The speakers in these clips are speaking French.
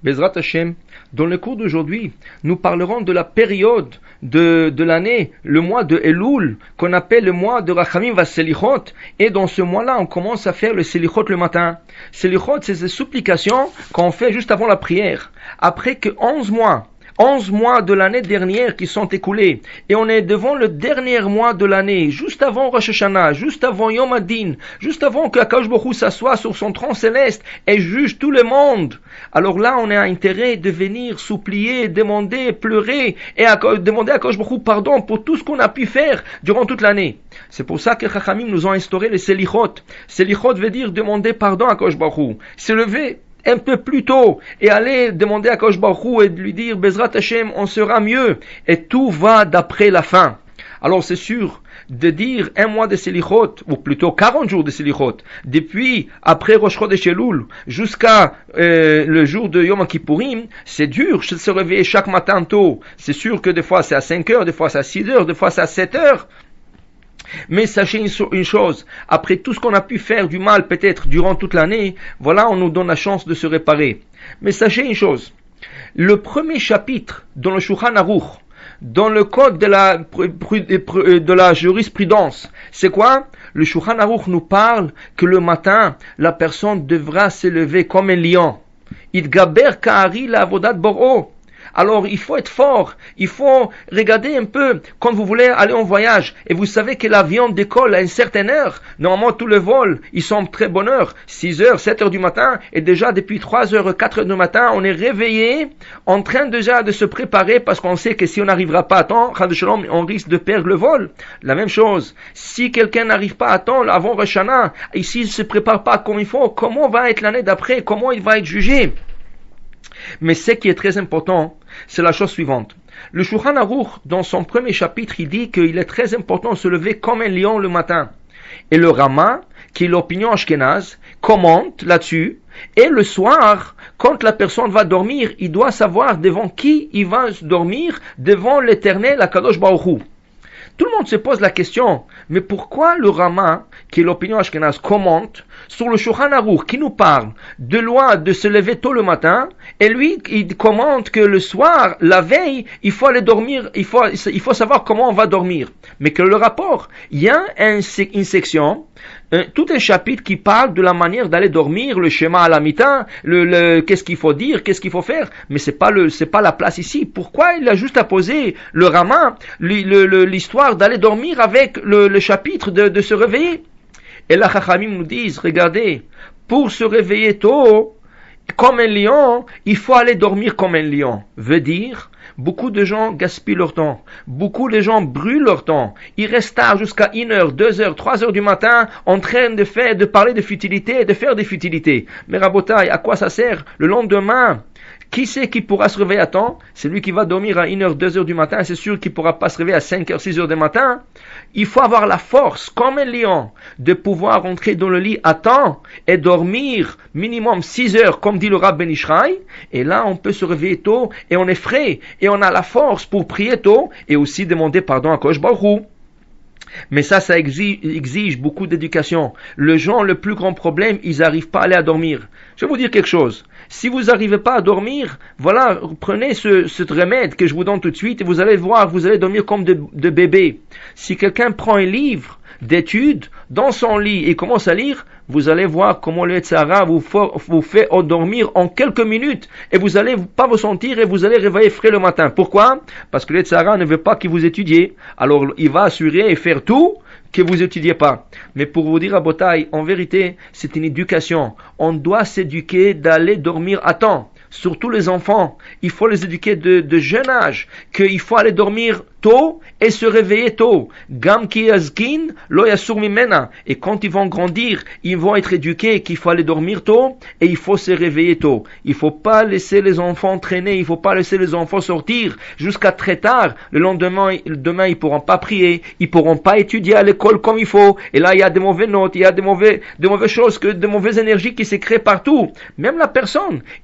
Bezrat Hashem, dans le cours d'aujourd'hui, nous parlerons de la période de l'année, le mois de Elul, qu'on appelle le mois de Rachamim Vaselichot, et dans ce mois-là, on commence à faire le Selichot le matin. Selichot, c'est ces supplications qu'on fait juste avant la prière. Après que 11 mois de l'année dernière qui sont écoulés, et on est devant le dernier mois de l'année, juste avant Rosh Hashanah, juste avant Yom Adin, juste avant que Akadosh Baruch Hu s'assoie sur son trône céleste et juge tout le monde. Alors là, on a intérêt de venir supplier, demander, pleurer et demander à Akadosh Baruch Hu pardon pour tout ce qu'on a pu faire durant toute l'année. C'est pour ça que Chachamim nous ont instauré les Selichot. Selichot veut dire demander pardon à Akadosh Baruch Hu. Se lever un peu plus tôt et aller demander à Akadosh Baruch Hu et de lui dire Bezrat Hashem, on sera mieux, et tout va d'après la fin. Alors c'est sûr de dire un mois de Selichot, ou plutôt 40 jours de Selichot, depuis après Rosh Chodesh Elul jusqu'à le jour de Yom Kippourim, c'est dur de se réveiller chaque matin tôt. C'est sûr que des fois c'est à 5 heures, des fois c'est à 6 heures, des fois c'est à 7 heures. Mais sachez une chose, après tout ce qu'on a pu faire du mal peut-être durant toute l'année, voilà, on nous donne la chance de se réparer. Mais sachez une chose, le premier chapitre dans le Shulchan Aruch, dans le code de la jurisprudence, c'est quoi? Le Shulchan Aruch nous parle que le matin, la personne devra se lever comme un lion. Itgaber ka'ari la'avodat bor'o. Alors, il faut être fort, il faut regarder un peu quand vous voulez aller en voyage et vous savez que l'avion décolle à une certaine heure. Normalement, tous les vols, ils sont très bonne heure, 6 heures, 7 heures du matin, et déjà depuis 3 heures, 4 heures du matin, on est réveillé, en train déjà de se préparer parce qu'on sait que si on n'arrivera pas à temps, on risque de perdre le vol. La même chose, si quelqu'un n'arrive pas à temps avant Rosh Hashanah, et s'il ne se prépare pas comme il faut, comment va être l'année d'après, comment il va être jugé? Mais ce qui est très important, c'est la chose suivante. Le Shulchan Aruch, dans son premier chapitre, il dit qu'il est très important de se lever comme un lion le matin. Et le Rama, qui est l'opinion ashkénaze, commente là-dessus. Et le soir, quand la personne va dormir, il doit savoir devant qui il va dormir, devant l'Éternel, Akadosh Baruch Hu. Tout le monde se pose la question, mais pourquoi le Rama, qui est l'opinion ashkénaze, commente sur le Shulchan Aruch qui nous parle de loi de se lever tôt le matin, et lui, il commente que le soir, la veille, il faut aller dormir, il faut savoir comment on va dormir. Mais que le rapport, il y a une section, tout un chapitre qui parle de la manière d'aller dormir, le schéma à la mi-temps, qu'est-ce qu'il faut dire, qu'est-ce qu'il faut faire, mais c'est pas la place ici. Pourquoi il a juste apposé le Rama, l'histoire d'aller dormir avec le chapitre de se réveiller? Et là, Chachamim nous disent, regardez, pour se réveiller tôt, comme un lion, il faut aller dormir comme un lion. Veut dire, beaucoup de gens gaspillent leur temps. Beaucoup de gens brûlent leur temps. Ils restent tard jusqu'à 1 heure, 2 heures, 3 heures du matin en train de parler de futilité et de faire des futilités. Mais Rabotai, à quoi ça sert? Le lendemain, qui c'est qui pourra se réveiller à temps? C'est lui qui va dormir à 1 heure, 2 heures du matin. C'est sûr qu'il ne pourra pas se réveiller à 5 heures, 6 heures du matin. Il faut avoir la force, comme un lion, de pouvoir rentrer dans le lit à temps et dormir minimum 6 heures, comme dit le Rav Ben Ishraï. Et là, on peut se réveiller tôt et on est frais. Et on a la force pour prier tôt et aussi demander pardon à Akadosh Baruch Hu. Mais ça exige beaucoup d'éducation. Les gens, le plus grand problème, ils n'arrivent pas à aller à dormir. Je vais vous dire quelque chose. Si vous n'arrivez pas à dormir, voilà, prenez ce remède que je vous donne tout de suite et vous allez voir, vous allez dormir comme de bébé. Si quelqu'un prend un livre d'études dans son lit et commence à lire, vous allez voir comment le Yetzirah vous fait endormir en quelques minutes et vous allez pas vous sentir et vous allez réveiller frais le matin. Pourquoi? Parce que le Yetzirah ne veut pas que vous étudiez. Alors il va assurer et faire tout que vous étudiez pas. Mais pour vous dire à Botaï, en vérité, c'est une éducation. On doit s'éduquer d'aller dormir à temps. Surtout les enfants, il faut les éduquer de jeune âge, qu'il faut aller dormir tôt et se réveiller tôt. Gam ki yazkin, lo yasur mimena. Et quand ils vont grandir, ils vont être éduqués qu'il faut aller dormir tôt et il faut se réveiller tôt. Il faut pas laisser les enfants traîner, il faut pas laisser les enfants sortir jusqu'à très tard. Le lendemain, ils pourront pas prier, ils pourront pas étudier à l'école comme il faut. Et là, il y a des mauvaises notes, il y a des mauvaises choses, de mauvaises énergies qui se créent partout. Même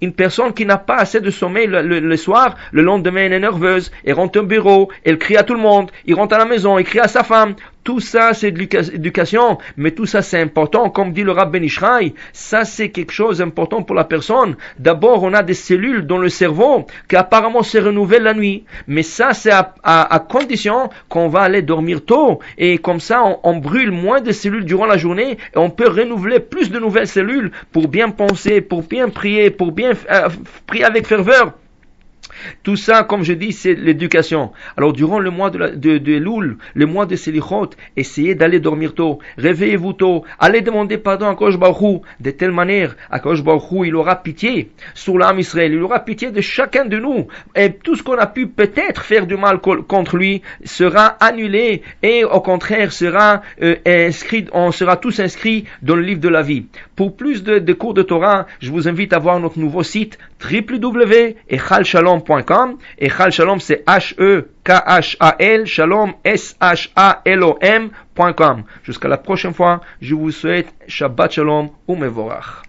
une personne qui n'a pas assez de sommeil le soir, le lendemain elle est nerveuse, elle rentre au bureau, elle crie crie à tout le monde, il rentre à la maison, il crie à sa femme. Tout ça, c'est de l'éducation, mais tout ça, c'est important. Comme dit le Rav Ben Ishraï, ça, c'est quelque chose d'important pour la personne. D'abord, on a des cellules dans le cerveau qui apparemment se renouvellent la nuit. Mais ça, c'est à condition qu'on va aller dormir tôt. Et comme ça, on brûle moins de cellules durant la journée et on peut renouveler plus de nouvelles cellules pour bien penser, pour bien prier, pour bien prier avec ferveur. Tout ça, comme je dis, c'est l'éducation. Alors, durant le mois de Elul, le mois de Selichot, essayez d'aller dormir tôt. Réveillez-vous tôt. Allez demander pardon à Kadosh Baruch Hu. De telle manière, à Kadosh Baruch Hu, il aura pitié sur l'âme Israël. Il aura pitié de chacun de nous. Et tout ce qu'on a pu peut-être faire du mal contre lui sera annulé et au contraire sera inscrit, on sera tous inscrits dans le livre de la vie. Pour plus de cours de Torah, je vous invite à voir notre nouveau site www.echalshalom.com. Echal Shalom, c'est H-E-K-H-A-L, Shalom, S-H-A-L-O-M.com. Jusqu'à la prochaine fois, je vous souhaite Shabbat Shalom ou Mevorach.